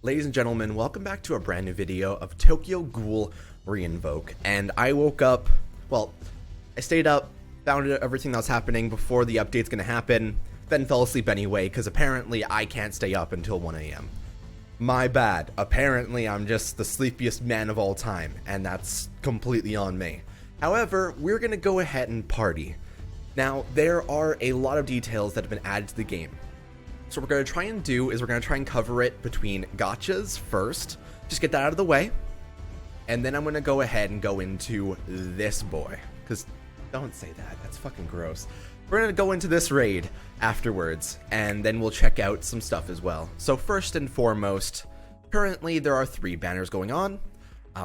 Ladies and gentlemen, welcome back to a brand new video of Tokyo Ghoul Invoke. And I woke up, well, I stayed up, found everything that was happening before the update's gonna happen, then fell asleep anyway, because apparently I can't stay up until 1 AM. My bad. Apparently I'm just the sleepiest man of all time, and that's completely on me. However, we're gonna go ahead and party. Now, there are a lot of details that have been added to the game. So what we're going to try and do is we're going to try and cover it between gotchas first, just get that out of the way, and then I'm going to go ahead and go into this boy, because don't say that, that's fucking gross. We're going to go into this raid afterwards, and then we'll check out some stuff as well. So first and foremost, currently there are 3 banners going on.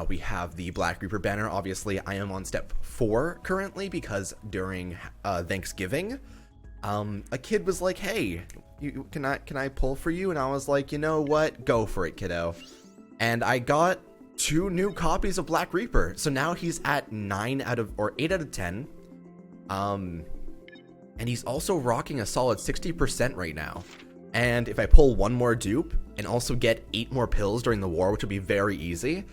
We have the Black Reaper banner. Obviously I am on step 4 currently, because during Thanksgiving, a kid was like, hey, can I pull for you? And I was like, you know what, go for it, kiddo. And I got 2 new copies of Black Reaper, so now he's at 8 out of 10. And he's also rocking a solid 60% right now. And if I pull 1 more dupe and also get 8 more pills during the war, which will be very easy,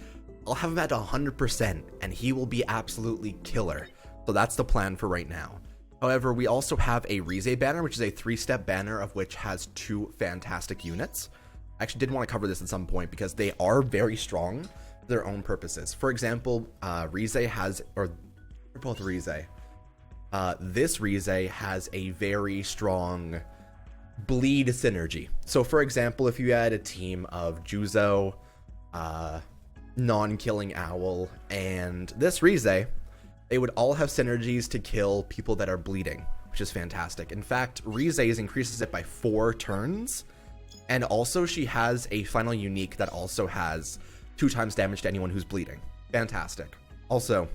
I'll have him at 100% and he will be absolutely killer. So that's the plan for right now. However, we also have a Rize banner, which is a 3-step banner of which has 2 fantastic units. I actually did want to cover this at some point because they are very strong for their own purposes. For example, Rize has, or they're both Rize. This Rize has a very strong bleed synergy. So for example, if you had a team of Juzo, non-killing Owl, and this Rize, they would all have synergies to kill people that are bleeding, which is fantastic. In fact, Rize's increases it by 4 turns, and also she has a final unique that also has 2 times damage to anyone who's bleeding. Fantastic. Also,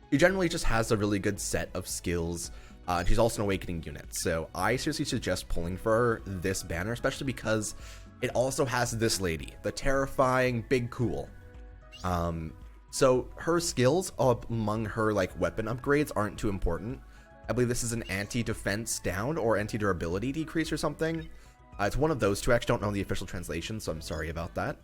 she generally just has a really good set of skills. She's also an awakening unit, so I seriously suggest pulling for this banner, especially because it also has this lady, the terrifying Big Cool. So her skills among her like weapon upgrades aren't too important. I believe this is an anti-defense down or anti-durability decrease or something. It's one of those 2. I actually don't know the official translation, so I'm sorry about that.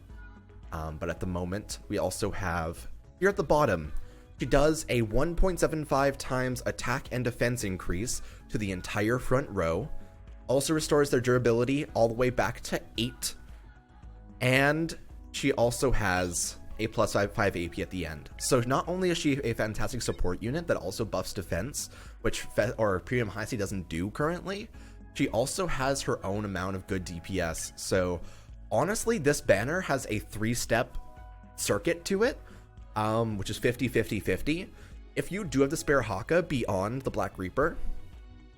But at the moment, we also have here at the bottom, she does a 1.75 times attack and defense increase to the entire front row. Also restores their durability all the way back to 8. And she also has a plus 5 AP at the end. So not only is she a fantastic support unit that also buffs defense, which Premium High C doesn't do currently, she also has her own amount of good DPS. So honestly, this banner has a 3-step circuit to it, which is 50-50-50. If you do have the spare Haka beyond the Black Reaper,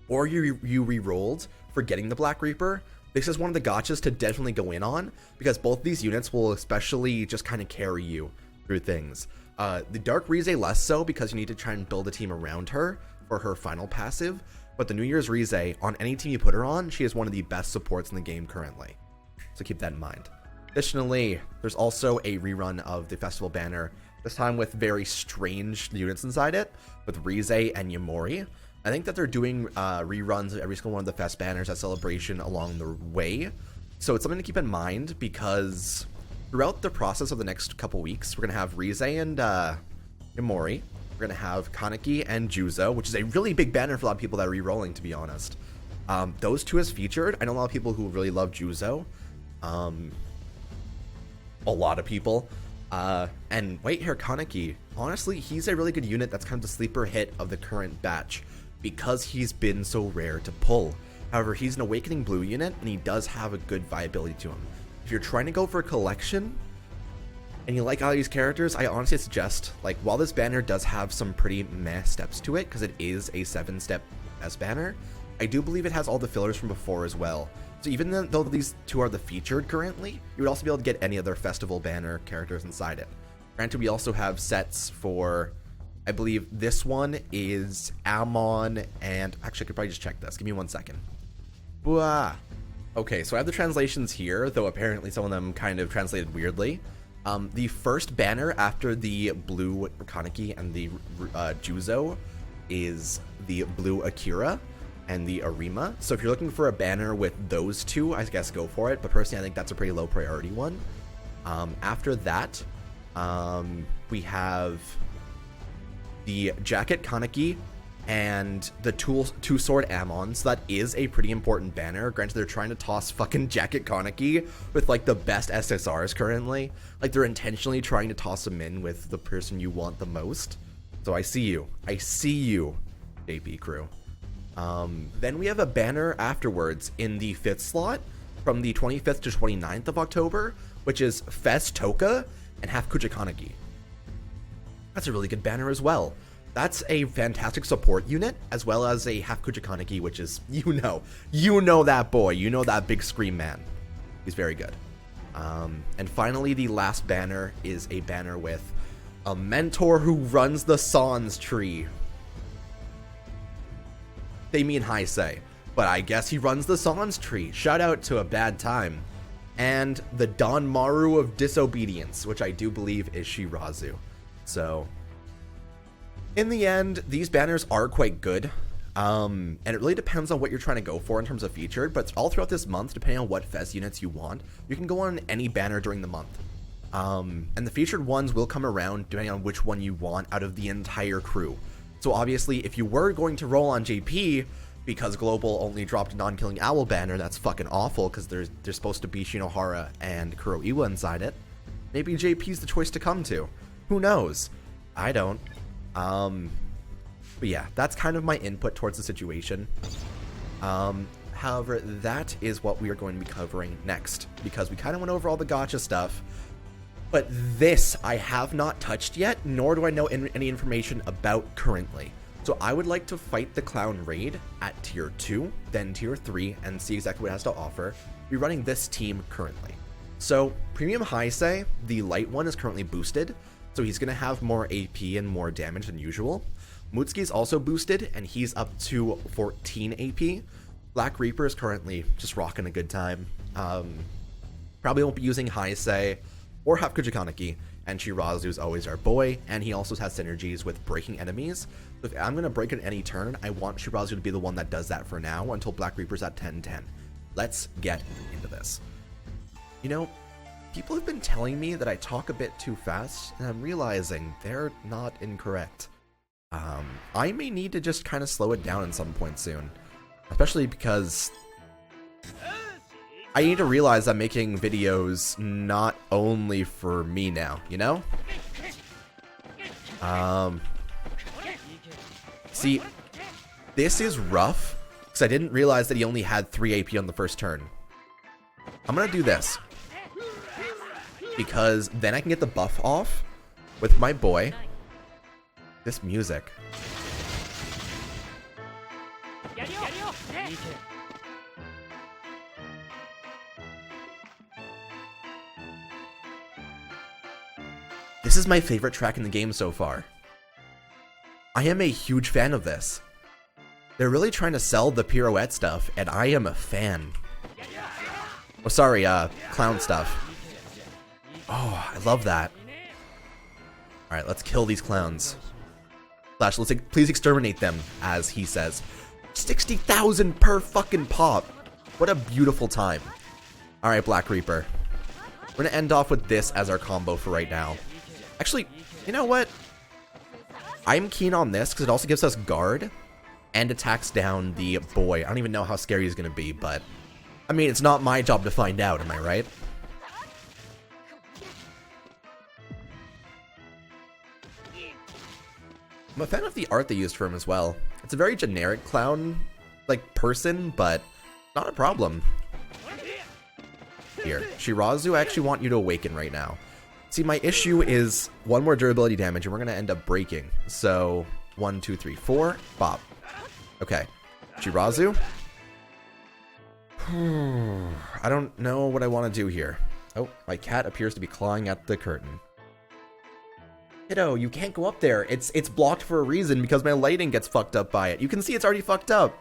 or you re-rolled for getting the Black Reaper, this is one of the gotchas to definitely go in on, because both these units will especially just kind of carry you through things. The Dark Rize less so, because you need to try and build a team around her for her final passive, but the New Year's Rize, on any team you put her on, she is one of the best supports in the game currently. So keep that in mind. Additionally, there's also a rerun of the Festival banner, this time with very strange units inside it, with Rize and Yamori. I think that they're doing reruns of every single one of the Fest banners at Celebration along the way. So it's something to keep in mind, because throughout the process of the next couple weeks, we're going to have Rize and Yamori. We're going to have Kaneki and Juzo, which is a really big banner for a lot of people that are re-rolling, to be honest. Those 2 is featured. I know a lot of people who really love Juzo. A lot of people. And wait here, Kaneki. Honestly, he's a really good unit that's kind of the sleeper hit of the current batch, because he's been so rare to pull. However, he's an Awakening Blue unit, and he does have a good viability to him. If you're trying to go for a collection, and you like all these characters, I honestly suggest, like, while this banner does have some pretty meh steps to it, because it is a 7-step S banner, I do believe it has all the fillers from before as well. So even though these 2 are the featured currently, you would also be able to get any other festival banner characters inside it. Granted, we also have sets for, I believe this one is Amon, and actually I could probably just check this. Give me 1 second. Bwah. Okay, so I have the translations here, though apparently some of them kind of translated weirdly. The first banner after the blue Kaneki and the Juzo is the blue Akira, and the Arima. So if you're looking for a banner with those two, I guess go for it. But personally, I think that's a pretty low priority one. After that, we have the Jacket Kaneki and the two-sword Ammon. So that is a pretty important banner. Granted, they're trying to toss fucking Jacket Kaneki with like the best SSRs currently. Like they're intentionally trying to toss them in with the person you want the most. So I see you, JP crew. Then we have a banner afterwards in the 5th slot from the 25th to 29th of October, which is Fest Toka and Half Kuja Kaneki. That's a really good banner as well. That's a fantastic support unit, as well as a Half Kuja Kaneki, which is, you know that boy, you know that big scream man. He's very good. And finally, the last banner is a banner with a mentor who runs the Sans tree. They mean Heisei, but I guess he runs the Sans tree. Shout out to a bad time. And the Don Maru of Disobedience, which I do believe is Shirazu. So, in the end, these banners are quite good. And it really depends on what you're trying to go for in terms of featured, but all throughout this month, depending on what Fez units you want, you can go on any banner during the month. And the featured ones will come around depending on which one you want out of the entire crew. So obviously, if you were going to roll on JP, because Global only dropped a non-killing owl banner, that's fucking awful because there's supposed to be Shinohara and Kuroiwa inside it. Maybe JP's the choice to come to. Who knows? I don't. But yeah, that's kind of my input towards the situation. However, that is what we are going to be covering next, because we kind of went over all the gacha stuff. But this I have not touched yet, nor do I know any information about currently. So I would like to fight the Clown Raid at Tier 2, then Tier 3, and see exactly what it has to offer. We're running this team currently. So Premium Heisei, the light one, is currently boosted, so he's going to have more AP and more damage than usual. Mutsuki is also boosted, and he's up to 14 AP. Black Reaper is currently just rocking a good time. Probably won't be using Heisei or Half Kuja Kaneki, and Shirazu is always our boy, and he also has synergies with breaking enemies. So if I'm going to break it any turn, I want Shirazu to be the one that does that for now until Black Reaper's at 10-10. Let's get into this. You know, people have been telling me that I talk a bit too fast, and I'm realizing they're not incorrect. I may need to just kind of slow it down at some point soon, especially because I need to realize I'm making videos not only for me now, you know? See, this is rough, because I didn't realize that he only had 3 AP on the first turn. I'm gonna do this, because then I can get the buff off with my boy. This music. This is my favorite track in the game so far. I am a huge fan of this. They're really trying to sell the pirouette stuff, and I am a fan. Oh, sorry, clown stuff. Oh, I love that. Alright, let's kill these clowns. Slash, please exterminate them, as he says. 60,000 per fucking pop. What a beautiful time. Alright, Black Reaper. We're gonna end off with this as our combo for right now. Actually, you know what? I'm keen on this, because it also gives us guard, and attacks down the boy. I don't even know how scary he's gonna be, but I mean, it's not my job to find out, am I right? I'm a fan of the art they used for him as well. It's a very generic clown, like, person, but not a problem. Here, Shirazu, I actually want you to awaken right now. See, my issue is one more durability damage, and we're going to end up breaking. So, 1, 2, 3, 4, bop. Okay, Shirazu. I don't know what I want to do here. Oh, my cat appears to be clawing at the curtain. Kiddo, you can't go up there. It's blocked for a reason because my lighting gets fucked up by it. You can see it's already fucked up.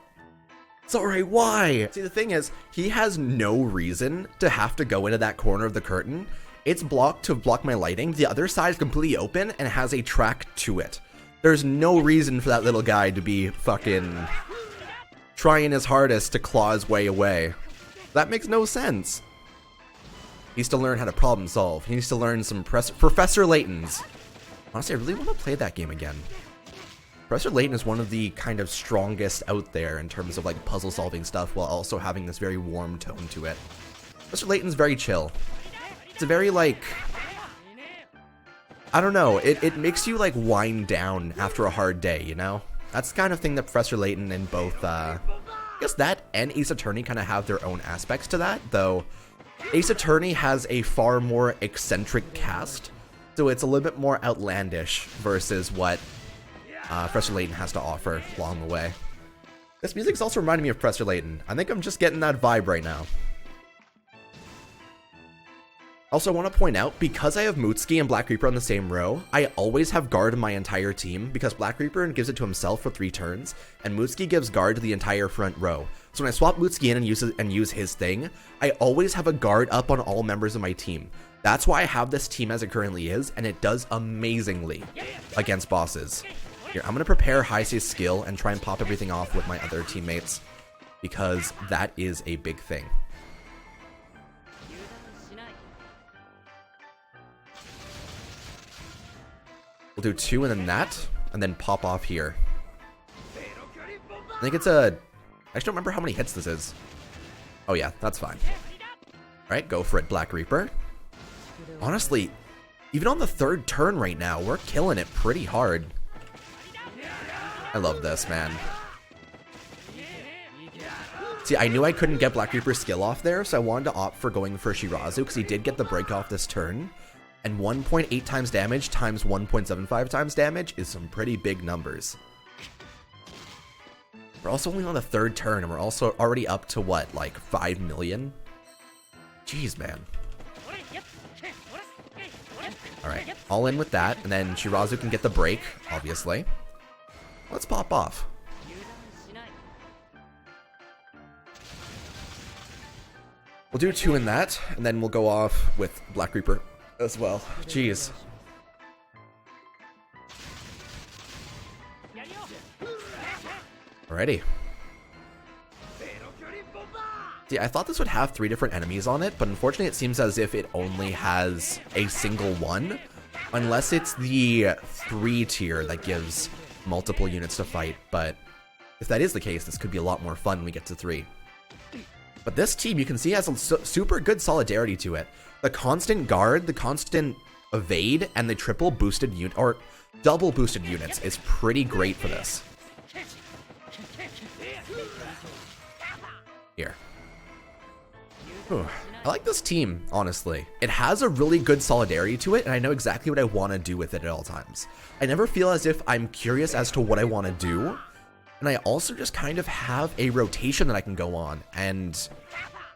Sorry, why? See, the thing is, he has no reason to have to go into that corner of the curtain. It's blocked to block my lighting. The other side is completely open and has a track to it. There's no reason for that little guy to be fucking trying his hardest to claw his way away. That makes no sense. He needs to learn how to problem solve. He needs to learn some Professor Layton's. Honestly, I really want to play that game again. Professor Layton is one of the kind of strongest out there in terms of like puzzle solving stuff while also having this very warm tone to it. Professor Layton's very chill. It's a very like, I don't know, it makes you like wind down after a hard day, you know? That's the kind of thing that Professor Layton and both, I guess that and Ace Attorney kind of have their own aspects to that, though Ace Attorney has a far more eccentric cast, so it's a little bit more outlandish versus what Professor Layton has to offer along the way. This music's also reminding me of Professor Layton. I think I'm just getting that vibe right now. Also, I want to point out, because I have Mootski and Black Reaper on the same row, I always have guard in my entire team, because Black Reaper gives it to himself for 3 turns, and Mootski gives guard to the entire front row. So when I swap Mootski in and use his thing, I always have a guard up on all members of my team. That's why I have this team as it currently is, and it does amazingly against bosses. Here, I'm going to prepare Heisei's skill and try and pop everything off with my other teammates, because that is a big thing. We'll do 2 and then that, and then pop off here. I think it's a... I actually don't remember how many hits this is. Oh yeah, that's fine. Alright, go for it, Black Reaper. Honestly, even on the 3rd turn right now, we're killing it pretty hard. I love this, man. See, I knew I couldn't get Black Reaper's skill off there, so I wanted to opt for going for Shirazu, because he did get the break off this turn. And 1.8 times damage times 1.75 times damage is some pretty big numbers. We're also only on the 3rd turn, and we're also already up to, what, like 5 million? Jeez, man. Alright, all in with that, and then Shirazu can get the break, obviously. Let's pop off. We'll do 2 in that, and then we'll go off with Black Reaper as well. Jeez. Alrighty. See, I thought this would have 3 different enemies on it, but unfortunately it seems as if it only has a single one, unless it's the 3 tier that gives multiple units to fight. But if that is the case, this could be a lot more fun when we get to 3. But this team, you can see, has a super good solidarity to it. The constant guard, the constant evade, and the triple boosted unit, or double boosted units is pretty great for this. Here. Whew. I like this team, honestly. It has a really good solidarity to it, and I know exactly what I want to do with it at all times. I never feel as if I'm curious as to what I want to do, and I also just kind of have a rotation that I can go on, and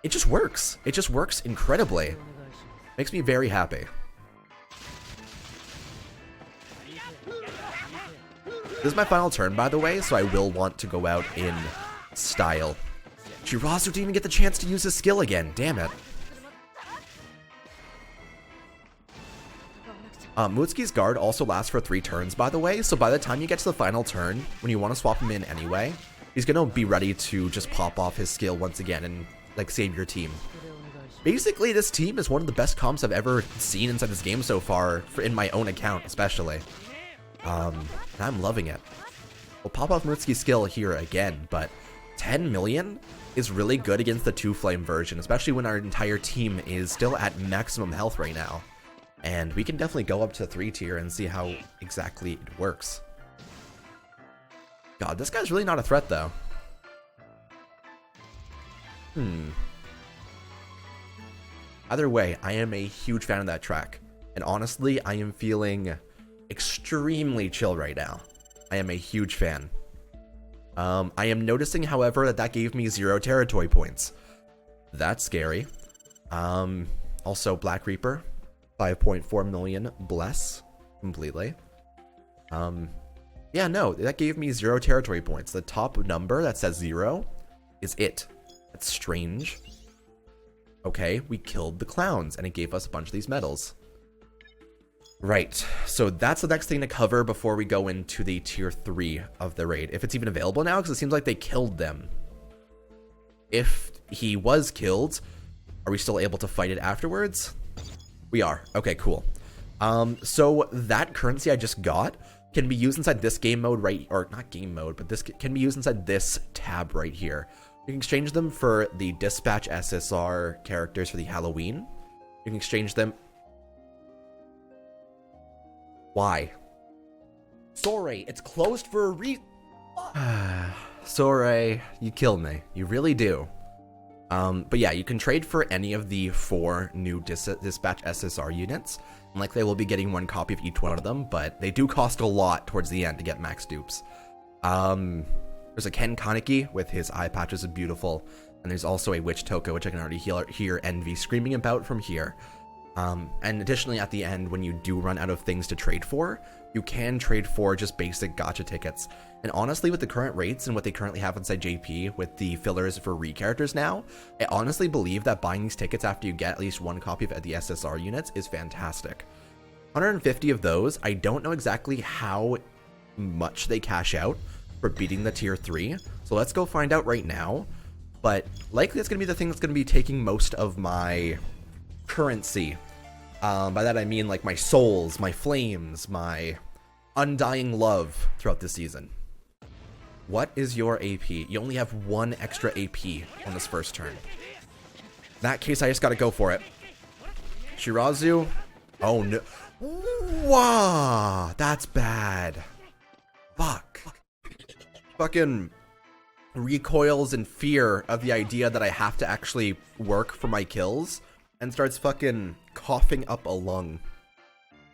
it just works. It just works incredibly. Makes me very happy. This is my final turn, by the way, so I will want to go out in style. Shirazu didn't even get the chance to use his skill again. Damn it. Mootski's guard also lasts for 3 turns, by the way, so by the time you get to the final turn, when you want to swap him in anyway, he's going to be ready to just pop off his skill once again and, like, save your team. Basically, this team is one of the best comps I've ever seen inside this game so far, in my own account especially. And I'm loving it. We'll pop off Mootski's skill here again, but 10 million is really good against the 2-flame version, especially when our entire team is still at maximum health right now. And we can definitely go up to 3 tier and see how exactly it works. God, this guy's really not a threat, though. Either way, I am a huge fan of that track. And honestly, I am feeling extremely chill right now. I am a huge fan. I am noticing, however, that gave me 0 territory points. That's scary. Also, Black Reaper, 5.4 million, bless, completely. Yeah, no, that gave me 0 territory points. The top number that says 0 is it. That's strange. Okay, we killed the clowns, and it gave us a bunch of these medals. Right, so that's the next thing to cover before we go into the tier 3 of the raid. If it's even available now, because it seems like they killed them. if he was killed, are we still able to fight it afterwards? We are. Okay, cool. So that currency I just got can be used inside this game mode or not game mode, but this can be used inside this tab right here. You can exchange them for the Dispatch SSR characters for the Halloween. You can exchange them. Why? Sorry, it's closed for a reason. Sorry, you kill me. You really do. But yeah, you can trade for any of the 4 new Dispatch SSR units. And likely we'll be getting 1 copy of each one of them, but they do cost a lot towards the end to get max dupes. There's a Ken Kaneki with his eye patches, is beautiful. And there's also a Witch Toko, which I can already hear Envy screaming about from here. And additionally, at the end, when you do run out of things to trade for, you can trade for just basic gacha tickets. And honestly, with the current rates and what they currently have inside JP with the fillers for re-characters now, I honestly believe that buying these tickets after you get at least 1 copy of the SSR units is fantastic. 150 of those, I don't know exactly how much they cash out for beating the tier 3, so let's go find out right now. But likely it's going to be the thing that's going to be taking most of my currency. By that I mean like my souls, my flames, my undying love throughout this season. What is your AP? You only have 1 extra AP on this first turn. In that case, I just gotta go for it. Shirazu. Oh no. Wow, that's bad. Fuck. Fucking recoils in fear of the idea that I have to actually work for my kills and starts fucking coughing up a lung.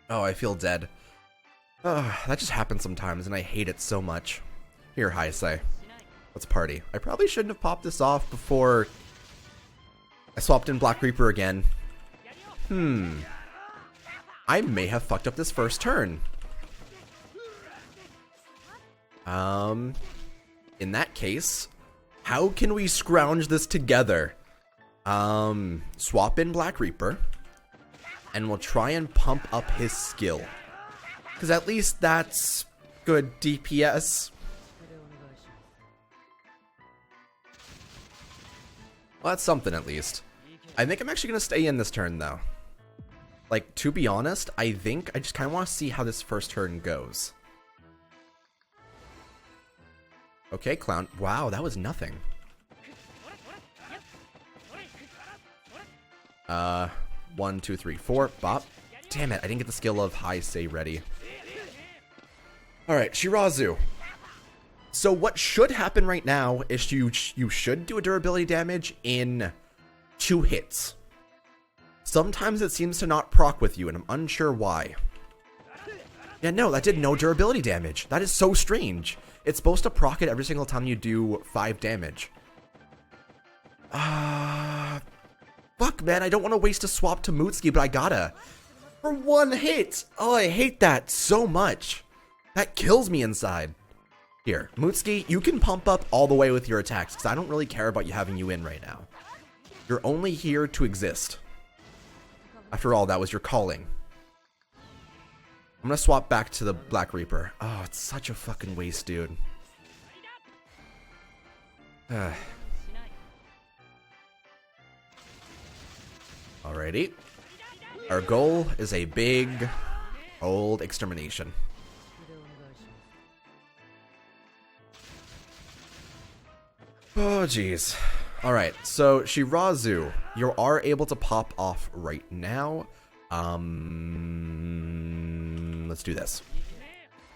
Oh, I feel dead. That just happens sometimes and I hate it so much. Here, Heisei. Let's party. I probably shouldn't have popped this off before I swapped in Black Reaper again. I may have fucked up this first turn. In that case, how can we scrounge this together? Swap in Black Reaper, and we'll try and pump up his skill. Because at least that's good DPS. Well, that's something at least. I think I'm actually going to stay in this turn, though. Like, to be honest, I think I just kind of want to see how this first turn goes. Okay, Clown. Wow, that was nothing. 1, 2, 3, 4. Bop. Damn it, I didn't get the skill of Heisei ready. Alright, Shirazu. So what should happen right now is you should do a durability damage in 2 hits. Sometimes it seems to not proc with you, and I'm unsure why. Yeah, no, that did no durability damage. That is so strange. It's supposed to proc it every single time you do 5 damage. Fuck, man, I don't want to waste a swap to Mutsuki, but I gotta. For 1 hit! Oh, I hate that so much. That kills me inside. Here, Mutsuki, you can pump up all the way with your attacks, because I don't really care about you having you in right now. You're only here to exist. After all, that was your calling. I'm gonna swap back to the Black Reaper. Oh, it's such a fucking waste, dude. Alrighty. Our goal is a big, old extermination. Oh, jeez. Alright, so Shirazu, you are able to pop off right now. Let's do this.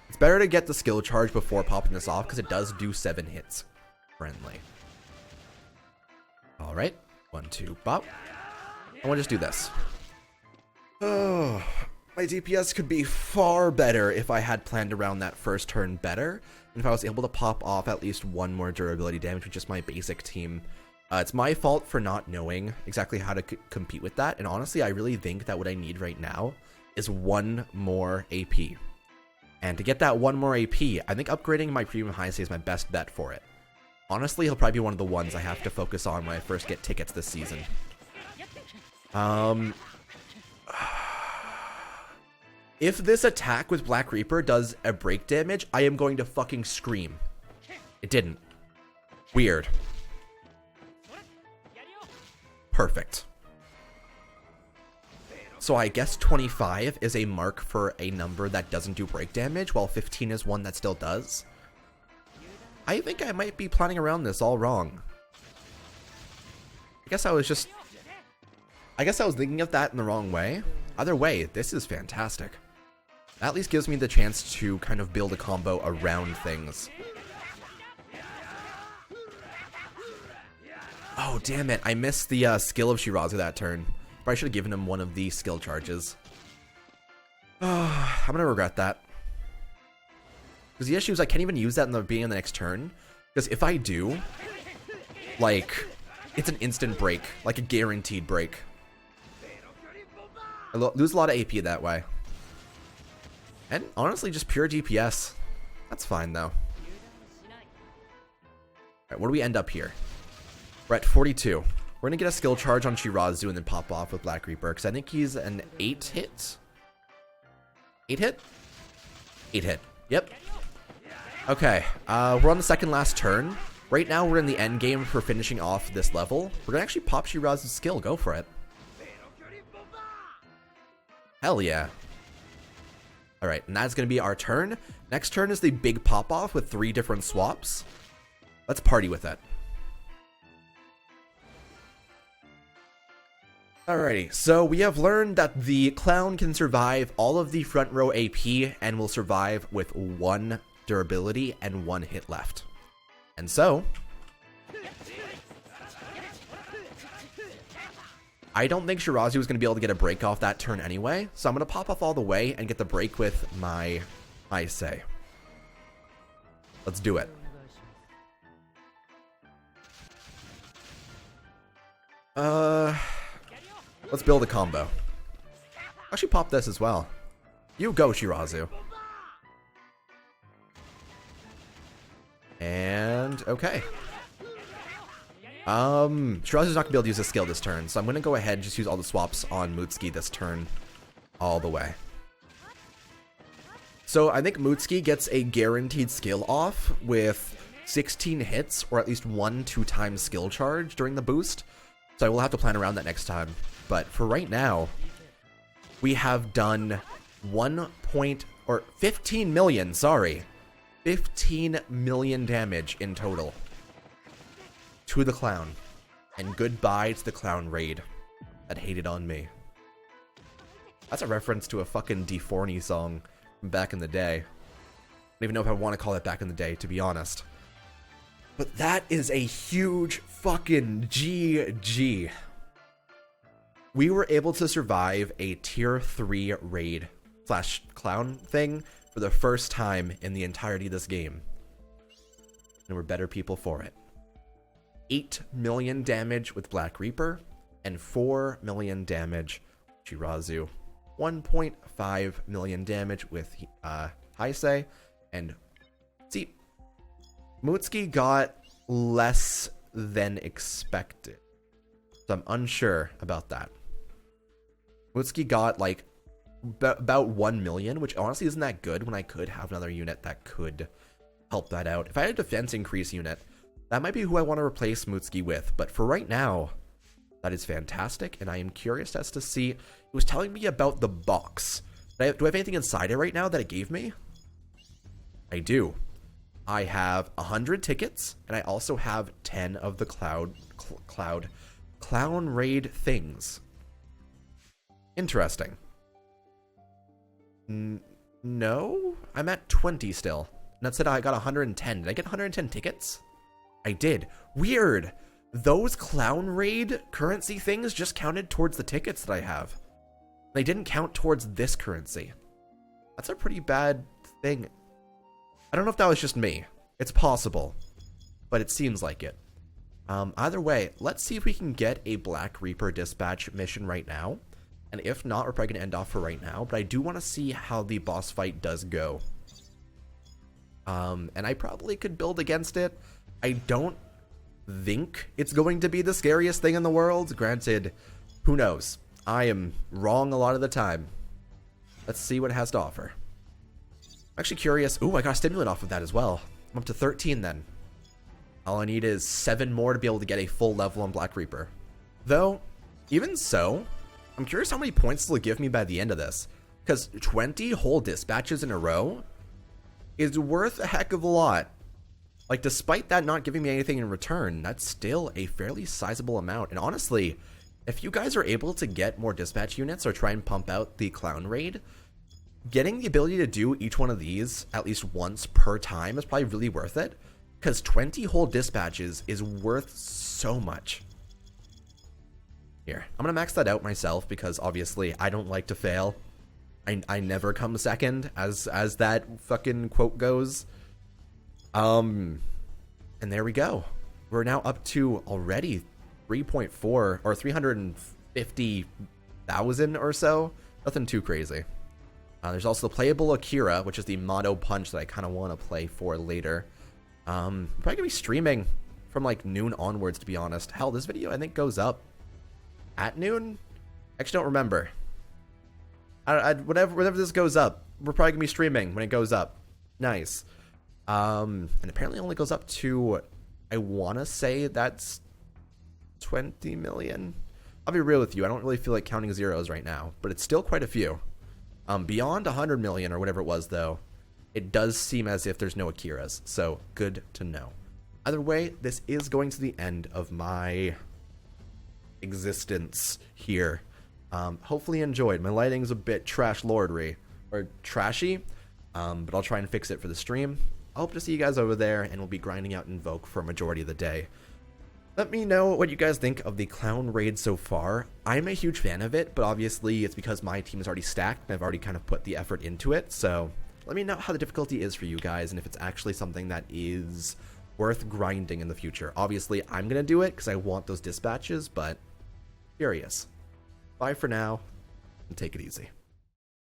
It's better to get the skill charge before popping this off because it does do 7 hits. Friendly. Alright. 1, 2, bop. I want to just do this. Oh, my DPS could be far better if I had planned around that first turn better. And if I was able to pop off at least 1 more durability damage with just my basic team. It's my fault for not knowing exactly how to compete with that. And honestly, I really think that what I need right now is 1 more AP. And to get that 1 more AP, I think upgrading my premium Heisei is my best bet for it. Honestly, he'll probably be one of the ones I have to focus on when I first get tickets this season. If this attack with Black Reaper does a break damage, I am going to fucking scream. It didn't. Weird. Perfect. So I guess 25 is a mark for a number that doesn't do break damage, while 15 is one that still does. I think I might be planning around this all wrong. I guess I was thinking of that in the wrong way. Either way, this is fantastic. That at least gives me the chance to kind of build a combo around things. Oh, damn it. I missed the skill of Shirazu that turn. Probably should have given him one of the skill charges. Oh, I'm going to regret that. Because the issue is I can't even use that in the beginning of the next turn. Because if I do, like, it's an instant break. Like a guaranteed break. I lose a lot of AP that way. And honestly, just pure DPS. That's fine, though. Alright, where do we end up here? We're at 42. We're going to get a skill charge on Shirazu and then pop off with Black Reaper. Because I think he's an 8 hit. 8 hit? 8 hit. Yep. Okay, we're on the second last turn. Right now, we're in the end game for finishing off this level. We're going to actually pop Shirazu's skill. Go for it. Hell yeah. Alright, and that's going to be our turn. Next turn is the big pop-off with 3 different swaps. Let's party with it. Alrighty, so we have learned that the clown can survive all of the front row AP and will survive with 1 durability and 1 hit left. And so, I don't think Shirazu is going to be able to get a break off that turn anyway, so I'm going to pop off all the way and get the break with my Isay. Let's do it. Let's build a combo. Actually pop this as well. You go, Shirazu. And, okay. Shirazu's not gonna be able to use this skill this turn, so I'm gonna go ahead and just use all the swaps on Mutsuki this turn all the way. So I think Mutsuki gets a guaranteed skill off with 16 hits, or at least 1 2-time skill charge during the boost. So I will have to plan around that next time. But for right now, we have done 15 million, sorry. 15 million damage in total to the clown. And goodbye to the clown raid that hated on me. That's a reference to a fucking D4ny song from back in the day. I don't even know if I want to call it back in the day, to be honest. But that is a huge fucking GG. We were able to survive a tier 3 raid / clown thing for the first time in the entirety of this game. And we're better people for it. 8 million damage with Black Reaper, and 4 million damage with Shirazu. 1.5 million damage with Heisei, and see, Mutsuki got less than expected. So I'm unsure about that. Mutsuki got like about 1 million, which honestly isn't that good when I could have another unit that could help that out. If I had a defense increase unit, that might be who I want to replace Mutsuki with. But for right now, that is fantastic, and I am curious as to see. It was telling me about the box. Do I have anything inside it right now that it gave me? I do. I have 100 tickets, and I also have 10 of the clown raid things. Interesting. No? I'm at 20 still. And that said I got 110. Did I get 110 tickets? I did. Weird. Those clown raid currency things just counted towards the tickets that I have. They didn't count towards this currency. That's a pretty bad thing. I don't know if that was just me. It's possible. But it seems like it. Either way, let's see if we can get a Black Reaper dispatch mission right now. And if not, we're probably going to end off for right now. But I do want to see how the boss fight does go. And I probably could build against it. I don't think it's going to be the scariest thing in the world. Granted, who knows? I am wrong a lot of the time. Let's see what it has to offer. I'm actually curious. Ooh, I got a stimulant off of that as well. I'm up to 13 then. All I need is 7 more to be able to get a full level on Black Reaper. Though, even so, I'm curious how many points it'll give me by the end of this. Because 20 whole dispatches in a row is worth a heck of a lot. Like, despite that not giving me anything in return, that's still a fairly sizable amount. And honestly, if you guys are able to get more dispatch units or try and pump out the clown raid, getting the ability to do each one of these at least once per time is probably really worth it. Because 20 whole dispatches is worth so much. Here, I'm going to max that out myself because obviously I don't like to fail. I never come second, as that fucking quote goes. And there we go. We're now up to already 3.4 or 350,000 or so. Nothing too crazy. There's also the playable Akira, which is the motto punch that I kind of want to play for later. Probably gonna be streaming from like noon onwards, to be honest. Hell, this video I think goes up at noon. Actually, don't remember. Whenever this goes up, we're probably gonna be streaming when it goes up. Nice. And apparently it only goes up to, I want to say that's 20 million. I'll be real with you, I don't really feel like counting zeros right now, but it's still quite a few. Beyond 100 million or whatever it was, though, it does seem as if there's no Akiras, so good to know. Either way, this is going to the end of my existence here. Hopefully you enjoyed. My lighting's a bit trash lordry, or trashy, but I'll try and fix it for the stream. I hope to see you guys over there, and we'll be grinding out Invoke for a majority of the day. Let me know what you guys think of the clown raid so far. I'm a huge fan of it, but obviously it's because my team is already stacked, and I've already kind of put the effort into it, so let me know how the difficulty is for you guys, and if it's actually something that is worth grinding in the future. Obviously, I'm going to do it because I want those dispatches, but curious. Bye for now, and take it easy.